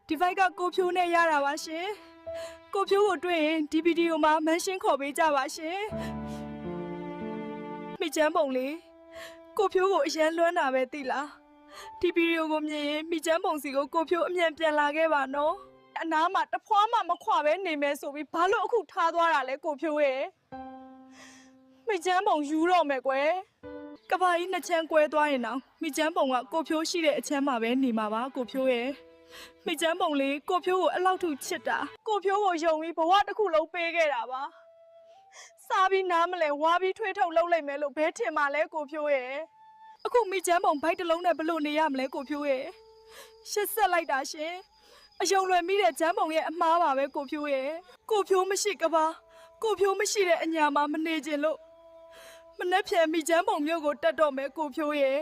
ဒီဖိုက်ကကိုဖြိုးနဲ့ရတာပါရှင်ကိုဖြိုးကိုတွေ့ရင်ဒီဗီဒီယိုမှာမန်ရှင်းခေါ်ပေးကြပါရှင်မိချမ်းပုံလေးကိုဖြိုးကိုအရန်လွမ်းတာပဲသိလားဒီဗီဒီယိုကိုမြင်ရင်မိချမ်းပုံစီကိုကိုဖြိုးအမြန်ပြန်လာခဲ့ပါနော်အနားမှာတဖွားမှမခွာပဲနေမယ်ဆိုပြီးဘာလို့အခုထားသွားတာလဲကိုဖြိုးရဲ့မိချမ်းပုံယူတော့မယ်ကွယ်ကဘာကြီးနှစ်ချမ်းကွဲသွားရင်တော့မိချမ်းပုံကကိုဖြိုးရှိတဲ့အချမ်းမှာပဲနေမှာပါကိုဖြိုးရဲ့မိချမ်းပုံလေးကိုဖြိုးကိုအဲ့လောက်ထိချစ်တာကိုဖြိုးကိုယုံပြီးဘဝတစ်ခုလုံးပေးခဲ့တာပါစားပြီးနားမလဲဝါပြီးထွေးထုတ်လုပ်လိုက်မယ်လို့ဘဲထင်ပါလဲကိုဖြိုးရဲ့အခုမိချမ်းပုံဘိုက်တစ်လုံးနဲ့ဘလို့နေရမလဲကိုဖြိုးရဲ့ရှစ်ဆက်လိုက်တာရှင်အယုံလွယ်မိတဲ့ချမ်းပုံရဲ့အမားပါပဲကိုဖြိုးရဲ့ကိုဖြိုးမရှိကဘာကိုဖြိုးမရှိတဲ့အညာမှာမနေချင်လို့မနှက်ဖြန်မိချမ်းပုံမျိုးကိုတတ်တော့မယ်ကိုဖြိုးရဲ့